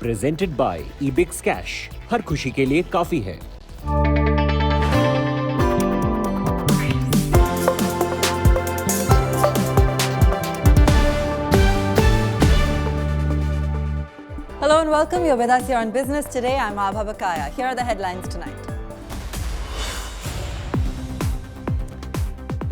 Presented by ईबिक्स cash, हर खुशी के लिए काफी है। Hello and welcome. You're with us here on Business Today. I'm Abha Bakaya. Here are the headlines tonight.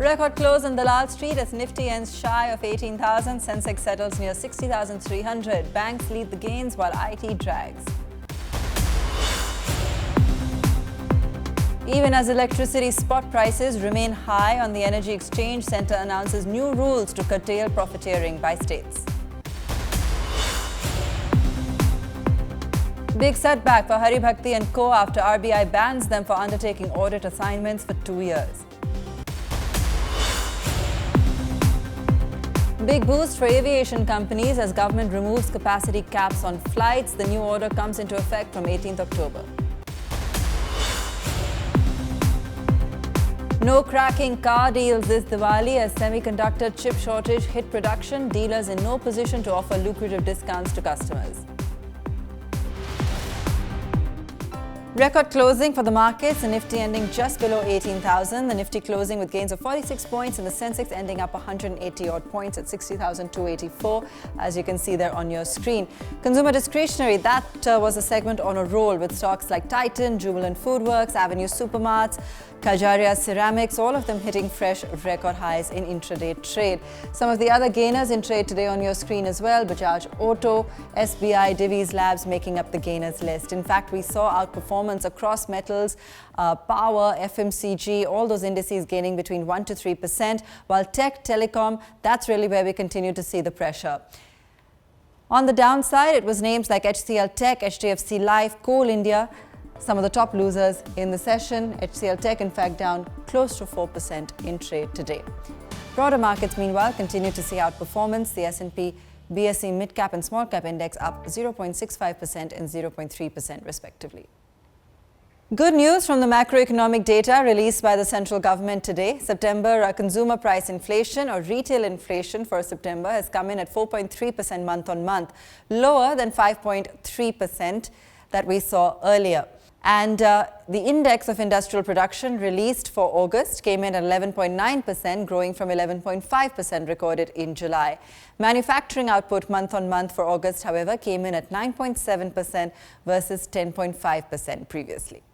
Record close on Dalal Street as Nifty ends shy of 18,000. Sensex settles near 60,300. Banks lead the gains while IT drags. Even as electricity spot prices remain high on the Energy Exchange, Centre announces new rules to curtail profiteering by states. Big setback for Hari Bhakti and Co. after RBI bans them for undertaking audit assignments for 2 years. Big boost for aviation companies as government removes capacity caps on flights. The new order comes into effect from 18th October. No cracking car deals this Diwali as semiconductor chip shortage hit production. Dealers in no position to offer lucrative discounts to customers. Record closing for the markets, the Nifty ending just below 18,000. The Nifty closing with gains of 46 points and the Sensex ending up 180 odd points at 60,284, as you can see there on your screen. Consumer discretionary, that was a segment on a roll with stocks like Titan, Jubilant Foodworks, Avenue Supermarts, Kajaria Ceramics, all of them hitting fresh record highs in intraday trade. Some of the other gainers in trade today on your screen as well: Bajaj Auto, SBI, Divi's Labs making up the gainers list. In fact, we saw outperformance across metals, power, FMCG, all those indices gaining between 1 to 3%, while tech, telecom, that's really where we continue to see the pressure. On the downside, it was names like HCL Tech, HDFC Life, Coal India, some of the top losers in the session. HCL Tech, in fact, down close to 4% in trade today. Broader markets, meanwhile, continue to see outperformance. The S&P BSE Mid Cap and Small Cap Index up 0.65% and 0.3% respectively. Good news from the macroeconomic data released by the central government today. September consumer price inflation or retail inflation for September has come in at 4.3% month on month, lower than 5.3% that we saw earlier. And the index of industrial production released for August came in at 11.9%, growing from 11.5% recorded in July. Manufacturing output month on month for August, however, came in at 9.7% versus 10.5% previously.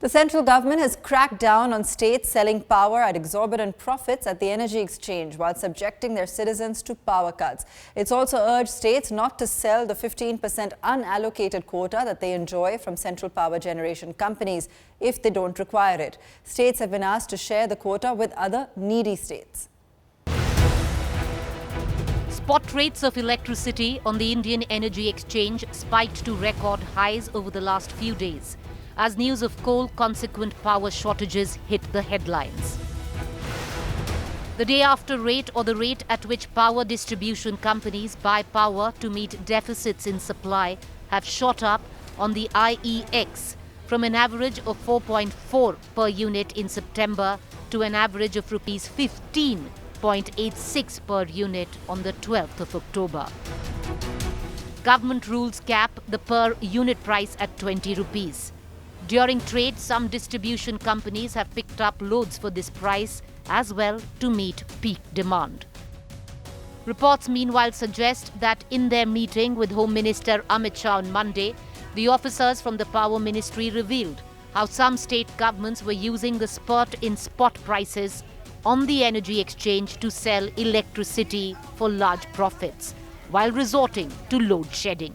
The central government has cracked down on states selling power at exorbitant profits at the Energy Exchange while subjecting their citizens to power cuts. It's also urged states not to sell the 15% unallocated quota that they enjoy from central power generation companies if they don't require it. States have been asked to share the quota with other needy states. Spot rates of electricity on the Indian Energy Exchange spiked to record highs over the last few days as news of coal-consequent power shortages hit the headlines. The day-after rate, or the rate at which power distribution companies buy power to meet deficits in supply, have shot up on the IEX from an average of 4.4 per unit in September to an average of rupees 15.86 per unit on the 12th of October. Government rules cap the per unit price at 20 rupees. During trade, some distribution companies have picked up loads for this price as well to meet peak demand. Reports meanwhile suggest that in their meeting with Home Minister Amit Shah on Monday, the officers from the Power Ministry revealed how some state governments were using the spurt in spot prices on the Energy Exchange to sell electricity for large profits, while resorting to load shedding.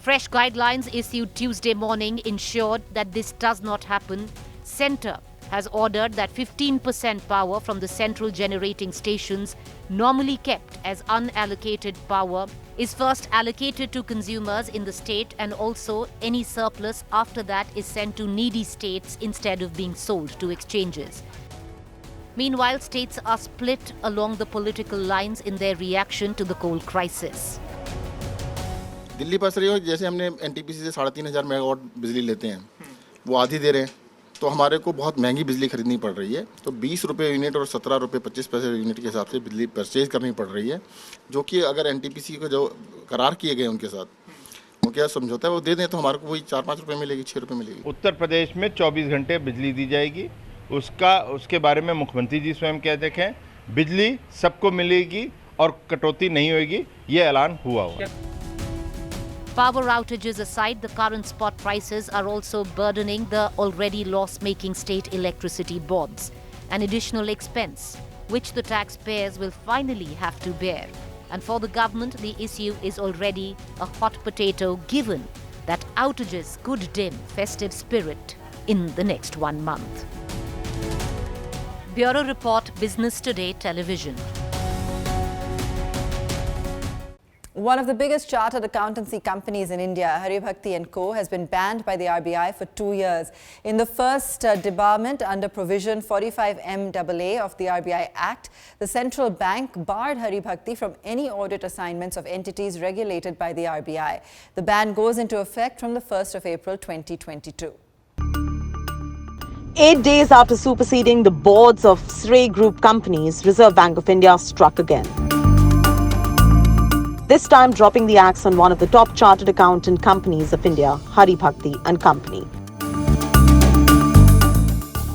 Fresh guidelines issued Tuesday morning ensured that this does not happen. Centre has ordered that 15% power from the central generating stations, normally kept as unallocated power, is first allocated to consumers in the state, and also any surplus after that is sent to needy states instead of being sold to exchanges. Meanwhile, states are split along the political lines in their reaction to the coal crisis. Delhi पर sir जैसे हमने NTPC से 3,500 megawatt बिजली लेते हैं, वो आधी दे रहे हैं, तो हमारे को बहुत महंगी बिजली खरीदनी पड़ रही है। तो 20 रुपये यूनिट और 17 रुपये 25 पैसे यूनिट के हिसाब से बिजली परचेज करनी पड़ रही है, जो कि अगर एनटीपीसी को जो करार किए गए उनके साथ, क्या समझौता है वो दे दें तो हमारे को वही 4-5 रुपये मिलेगी, 6 रुपये मिलेगी। उत्तर प्रदेश में 24 घंटे बिजली दी जाएगी। उसके बारे में मुख्यमंत्री जी स्वयं कह देखें, बिजली सबको मिलेगी और कटौती नहीं होगी, ये ऐलान हुआ हुआ। Power outages aside, the current spot prices are also burdening the already loss-making state electricity boards, an additional expense which the taxpayers will finally have to bear. And for the government, the issue is already a hot potato given that outages could dim festive spirit in the next 1 month. Bureau Report, Business Today Television. One of the biggest chartered accountancy companies in India, Haribhakti & Co., has been banned by the RBI for 2 years. In the first debarment under provision 45MAA of the RBI Act, the central bank barred Haribhakti from any audit assignments of entities regulated by the RBI. The ban goes into effect from the 1st of April 2022. 8 days after superseding the boards of SRE Group companies, Reserve Bank of India struck again. This time dropping the axe on one of the top chartered accountant companies of India, Haribhakti & Company.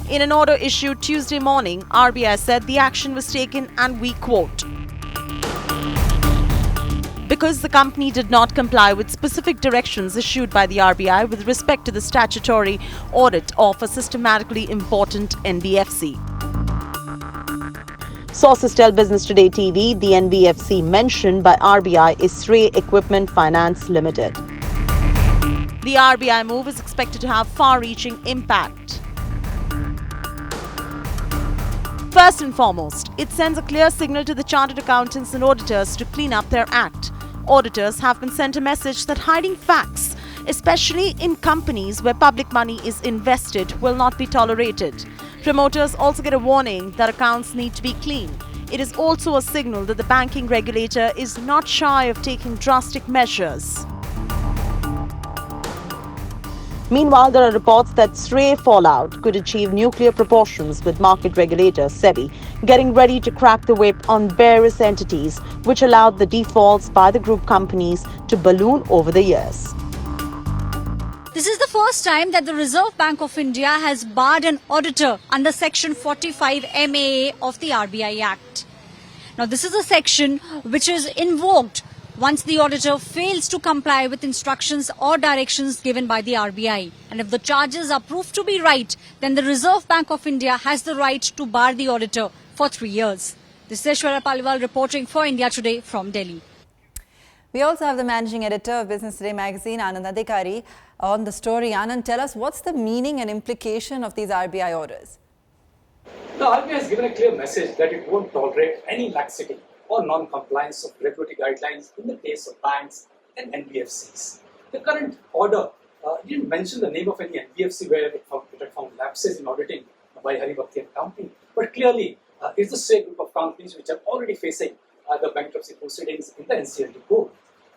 In an order issued Tuesday morning, RBI said the action was taken, and we quote, because the company did not comply with specific directions issued by the RBI with respect to the statutory audit of a systematically important NBFC. Sources tell Business Today TV the NBFC mentioned by RBI is SRE Equipment Finance Limited. The RBI move is expected to have far-reaching impact. First and foremost, it sends a clear signal to the chartered accountants and auditors to clean up their act. Auditors have been sent a message that hiding facts, especially in companies where public money is invested, will not be tolerated. Promoters also get a warning that accounts need to be clean. It is also a signal that the banking regulator is not shy of taking drastic measures. Meanwhile, there are reports that SRE fallout could achieve nuclear proportions, with market regulator SEBI getting ready to crack the whip on various entities which allowed the defaults by the group companies to balloon over the years. This is the first time that the Reserve Bank of India has barred an auditor under Section 45MAA of the RBI Act. Now, this is a section which is invoked once the auditor fails to comply with instructions or directions given by the RBI. And if the charges are proved to be right, then the Reserve Bank of India has the right to bar the auditor for 3 years. This is Aishwarya Paliwal reporting for India Today from Delhi. We also have the managing editor of Business Today magazine, Anand Adhikari, on the story. Anand, tell us what's the meaning and implication of these RBI orders? The RBI has given a clear message that it won't tolerate any laxity or non-compliance of regulatory guidelines in the case of banks and NBFCs. The current order didn't mention the name of any NBFC where it had found lapses in auditing by Haribhakti & Company, but clearly it's the same group of companies which are already facing the bankruptcy proceedings in the NCLT court.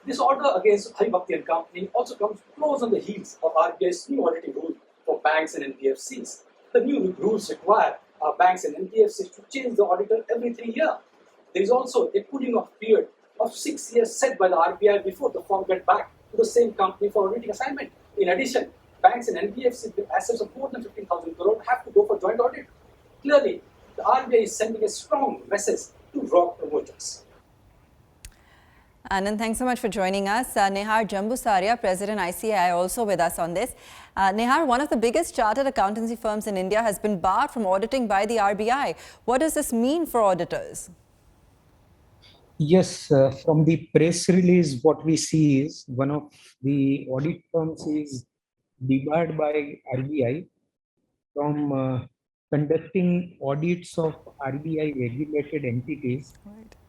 This order against Haribhakti & Company also comes close on the heels of RBI's new auditing rule for banks and NBFCs. The new rules require banks and NBFCs to change the auditor every 3 years. There is also a cooling off period of 6 years set by the RBI before the firm get back to the same company for auditing assignment. In addition, banks and NBFCs with assets of more than 15,000 crore have to go for joint audit. Clearly, the RBI is sending a strong message to rock promoters. Anand, thanks so much for joining us. Nehar Jambusaria, President ICAI, also with us on this. Nehar, one of the biggest chartered accountancy firms in India has been barred from auditing by the RBI. What does this mean for auditors? Yes, from the press release, what we see is one of the audit firms is debarred by RBI from conducting audits of RBI regulated entities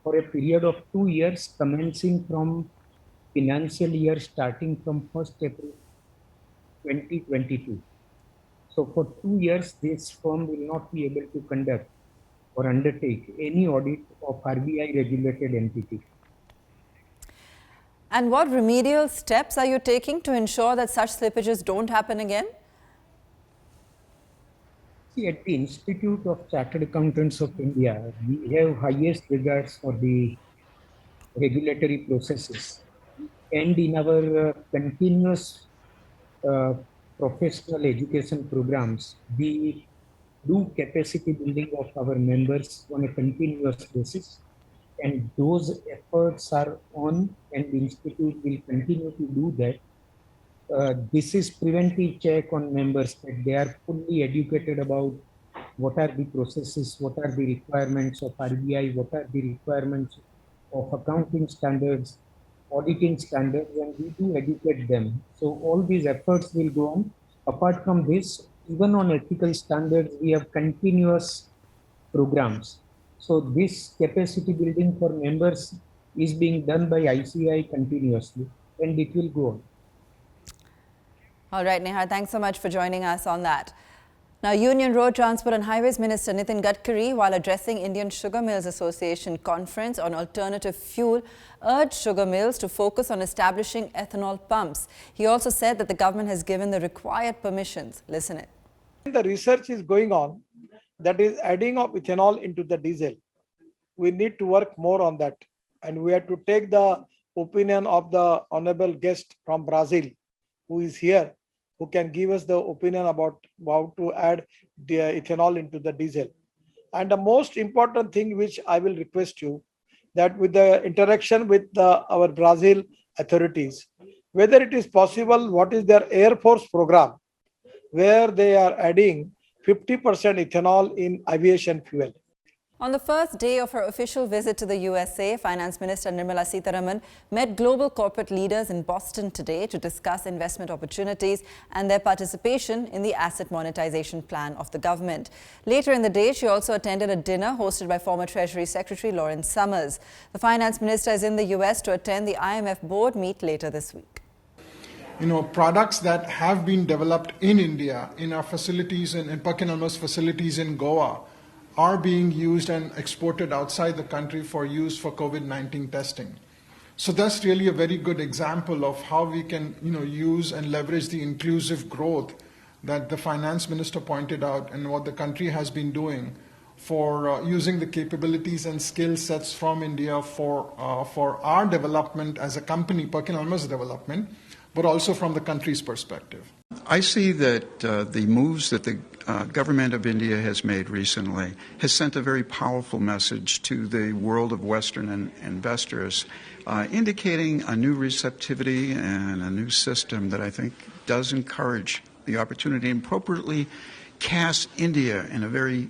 for a period of 2 years commencing from financial year starting from 1st April 2022. So for 2 years, this firm will not be able to conduct or undertake any audit of RBI regulated entity. And what remedial steps are you taking to ensure that such slippages don't happen again? See, at the Institute of Chartered Accountants of India, we have highest regards for the regulatory processes. and in our continuous professional education programs, we do capacity building of our members on a continuous basis, and those efforts are on, and the institute will continue to do that. This is preventive check on members, that they are fully educated about what are the processes, what are the requirements of RBI, what are the requirements of accounting standards, auditing standards, and we do educate them. So all these efforts will go on. Apart from this, even on ethical standards, we have continuous programs. So this capacity building for members is being done by ICI continuously, and it will go on. All right, Nehar, thanks so much for joining us on that. Now, Union Road Transport and Highways Minister Nitin Gadkari, while addressing Indian Sugar Mills Association conference on alternative fuel, urged sugar mills to focus on establishing ethanol pumps. He also said that the government has given the required permissions. Listen it. The research is going on, that is adding of ethanol into the diesel. We need to work more on that, and we have to take the opinion of the honorable guest from Brazil who is here, who can give us the opinion about how to add the ethanol into the diesel. And the most important thing which I will request you, that with the interaction with our Brazil authorities, whether it is possible, what is their Air Force program, where they are adding 50% ethanol in aviation fuel. On the first day of her official visit to the USA, Finance Minister Nirmala Sitharaman met global corporate leaders in Boston today to discuss investment opportunities and their participation in the asset monetization plan of the government. Later in the day, she also attended a dinner hosted by former Treasury Secretary Lawrence Summers. The Finance Minister is in the US to attend the IMF board meet later this week. Products that have been developed in India, in our facilities, in Perkin Elmer's facilities in Goa, are being used and exported outside the country for use for COVID-19 testing. So that's really a very good example of how we can, use and leverage the inclusive growth that the finance minister pointed out, and what the country has been doing for using the capabilities and skill sets from India for our development as a company, Perkin Elmer's development, but also from the country's perspective. I see that the moves that the government of India has made recently has sent a very powerful message to the world of Western investors, indicating a new receptivity and a new system that I think does encourage the opportunity and appropriately casts India in a very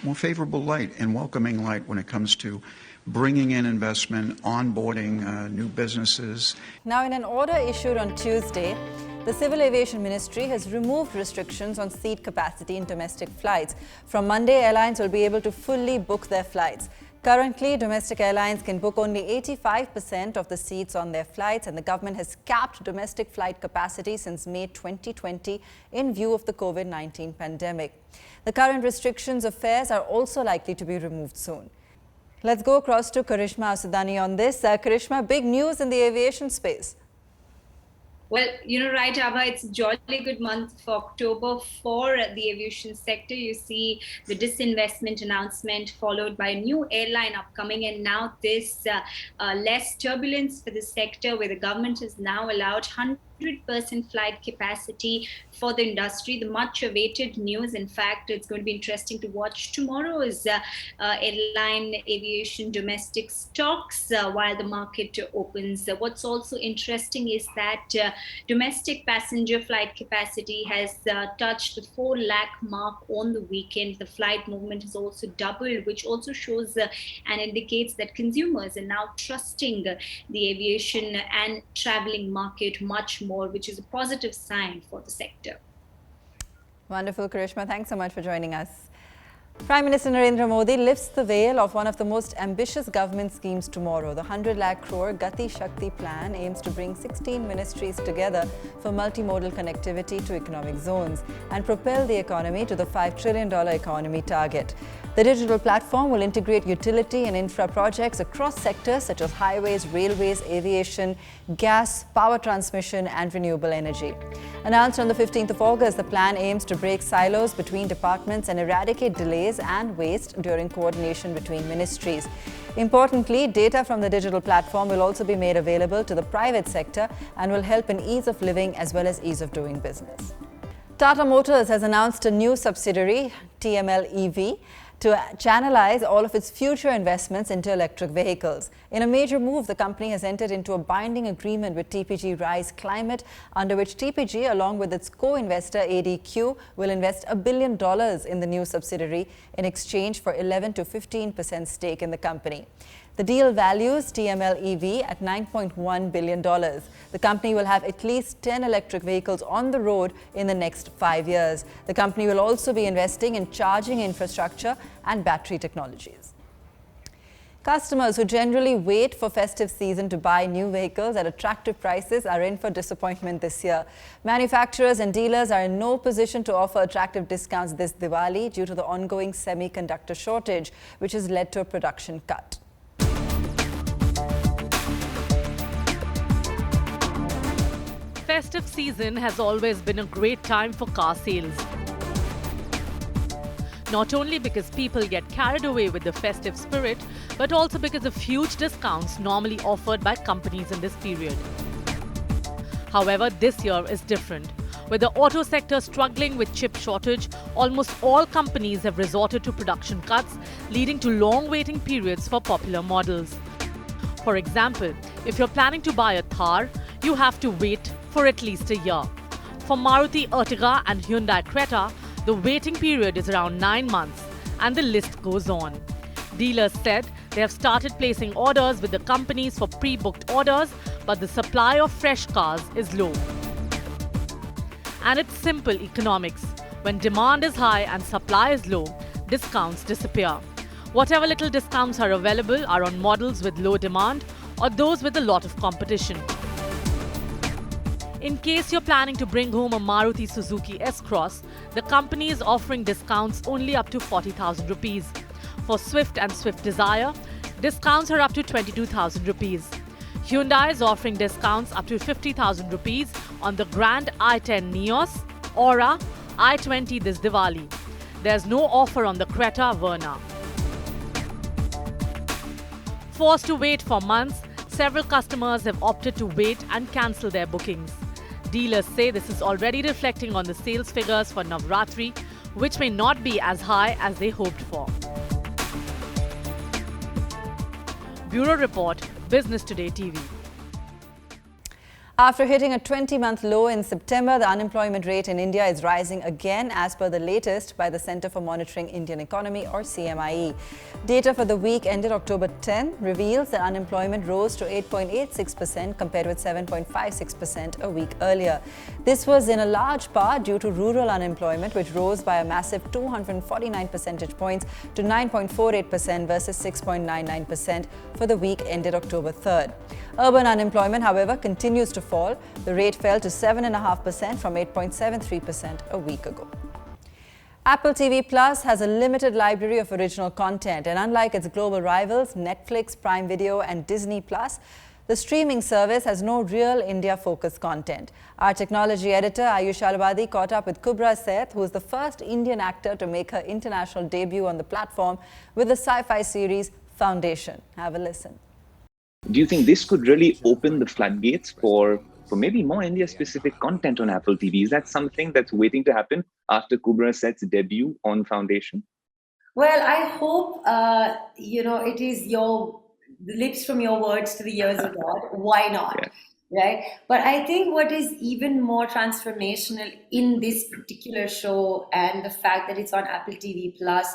more favorable light and welcoming light when it comes to bringing in investment, onboarding new businesses. Now, in an order issued on Tuesday, the Civil Aviation Ministry has removed restrictions on seat capacity in domestic flights. From Monday, airlines will be able to fully book their flights. Currently, domestic airlines can book only 85% of the seats on their flights, and the government has capped domestic flight capacity since May 2020 in view of the COVID-19 pandemic. The current restrictions of fares are also likely to be removed soon. Let's go across to Karishma Asudani on this. Karishma, big news in the aviation space. Well, right, Abha, it's a jolly good month for October for the aviation sector. You see the disinvestment announcement followed by a new airline upcoming, and now this less turbulence for the sector, where the government has now allowed 100% flight capacity for the industry. The much awaited news. In fact, it's going to be interesting to watch tomorrow's airline aviation domestic stocks while the market opens. What's also interesting is that domestic passenger flight capacity has touched the 4 lakh mark on the weekend. The flight movement has also doubled, which also shows and indicates that consumers are now trusting the aviation and traveling market much more, which is a positive sign for the sector. Wonderful, Karishma. Thanks so much for joining us. Prime Minister Narendra Modi lifts the veil of one of the most ambitious government schemes tomorrow. The 100 lakh crore Gati Shakti plan aims to bring 16 ministries together for multimodal connectivity to economic zones and propel the economy to the $5 trillion economy target. The digital platform will integrate utility and infra projects across sectors such as highways, railways, aviation, gas, power transmission and renewable energy. Announced on the 15th of August, the plan aims to break silos between departments and eradicate delays highways and waste during coordination between ministries. Importantly, data from the digital platform will also be made available to the private sector and will help in ease of living as well as ease of doing business. Tata Motors has announced a new subsidiary, TML EV, to channelize all of its future investments into electric vehicles. In a major move, the company has entered into a binding agreement with TPG Rise Climate, under which TPG, along with its co-investor ADQ, will invest $1 billion in the new subsidiary in exchange for 11 to 15% stake in the company. The deal values TML EV at $9.1 billion. The company will have at least 10 electric vehicles on the road in the next 5 years. The company will also be investing in charging infrastructure and battery technologies. Customers who generally wait for festive season to buy new vehicles at attractive prices are in for disappointment this year. Manufacturers and dealers are in no position to offer attractive discounts this Diwali due to the ongoing semiconductor shortage, which has led to a production cut. Festive season has always been a great time for car sales. Not only because people get carried away with the festive spirit, but also because of huge discounts normally offered by companies in this period. However, this year is different. With the auto sector struggling with chip shortage, almost all companies have resorted to production cuts, leading to long waiting periods for popular models. For example, if you're planning to buy a Thar, you have to wait for at least a year. For Maruti Ertiga and Hyundai Creta, the waiting period is around 9 months, and the list goes on. Dealers said they have started placing orders with the companies for pre-booked orders, but the supply of fresh cars is low. And it's simple economics. When demand is high and supply is low, discounts disappear. Whatever little discounts are available are on models with low demand or those with a lot of competition. In case you're planning to bring home a Maruti Suzuki S-Cross, the company is offering discounts only up to 40,000 rupees. For Swift and Swift Desire, discounts are up to 22,000 rupees. Hyundai is offering discounts up to 50,000 rupees on the Grand i10 Nios, Aura, i20 this Diwali. There's no offer on the Creta Verna. Forced to wait for months, several customers have opted to wait and cancel their bookings. Dealers say this is already reflecting on the sales figures for Navratri, which may not be as high as they hoped for. Bureau Report, Business Today TV. After hitting a 20-month low in September, the unemployment rate in India is rising again as per the latest by the Centre for Monitoring Indian Economy or CMIE. Data for the week ended October 10 reveals that unemployment rose to 8.86% compared with 7.56% a week earlier. This was in a large part due to rural unemployment, which rose by a massive 249 percentage points to 9.48% versus 6.99% for the week ended October 3rd. Urban unemployment, however, continues to fall. The rate fell to 7.5% from 8.73% a week ago. Apple TV Plus has a limited library of original content, and unlike its global rivals Netflix, Prime Video and Disney Plus, the streaming service has no real India-focused content. Our technology editor Ayush Alwadi caught up with Kubra Seth, who is the first Indian actor to make her international debut on the platform with the sci-fi series Foundation. Have a listen. Do you think this could really open the floodgates for maybe more India-specific content on Apple TV? Is that something that's waiting to happen after Kubra Seth's debut on Foundation? Well, I hope, it is your lips from your words to the ears of God. Why not? Yeah. Right? But I think what is even more transformational in this particular show and the fact that it's on Apple TV Plus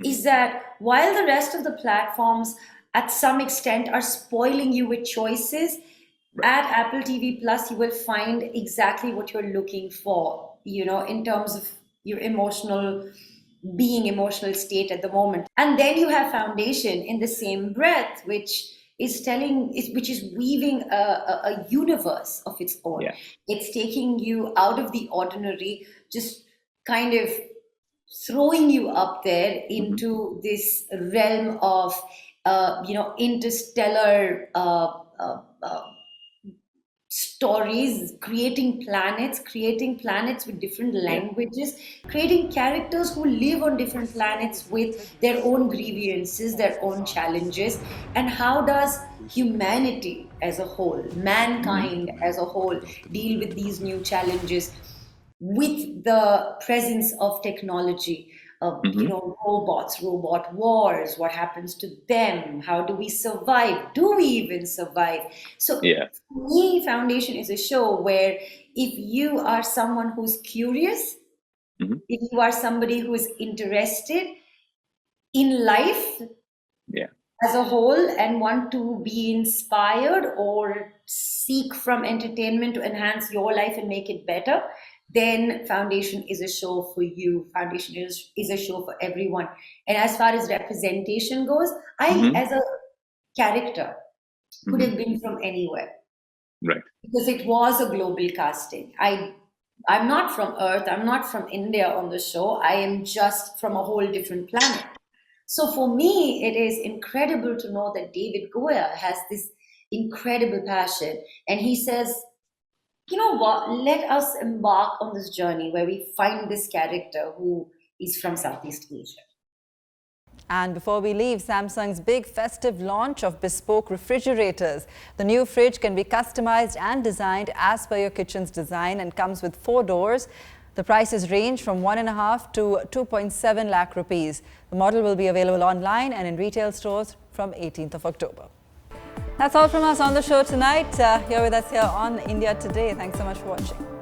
is that while the rest of the platforms at some extent are spoiling you with choices, at Apple TV Plus, you will find exactly what you're looking for, in terms of your emotional state at the moment. And then you have Foundation in the same breath, which is weaving a universe of its own. Yeah. It's taking you out of the ordinary, just kind of throwing you up there into this realm of interstellar stories, creating planets with different languages, creating characters who live on different planets with their own grievances, their own challenges, and how does humanity as a whole, mankind as a whole, deal with these new challenges with the presence of technology. Robots, robot wars, what happens to them? How do we survive? Do we even survive? So for me, Foundation is a show where if you are someone who's curious, if you are somebody who is interested in life as a whole and want to be inspired or seek from entertainment to enhance your life and make it better, then Foundation is a show for you. Foundation is a show for everyone. And as far as representation goes, I, as a character, could have been from anywhere. Right. Because it was a global casting. I'm not from Earth. I'm not from India on the show. I am just from a whole different planet. So for me, it is incredible to know that David Goyer has this incredible passion. And he says, you know what, let us embark on this journey where we find this character who is from Southeast Asia. And before we leave, Samsung's big festive launch of bespoke refrigerators. The new fridge can be customized and designed as per your kitchen's design and comes with 4 doors. The prices range from 1.5 to 2.7 lakh rupees. The model will be available online and in retail stores from 18th of October. That's all from us on the show tonight. You're with us here on India Today. Thanks so much for watching.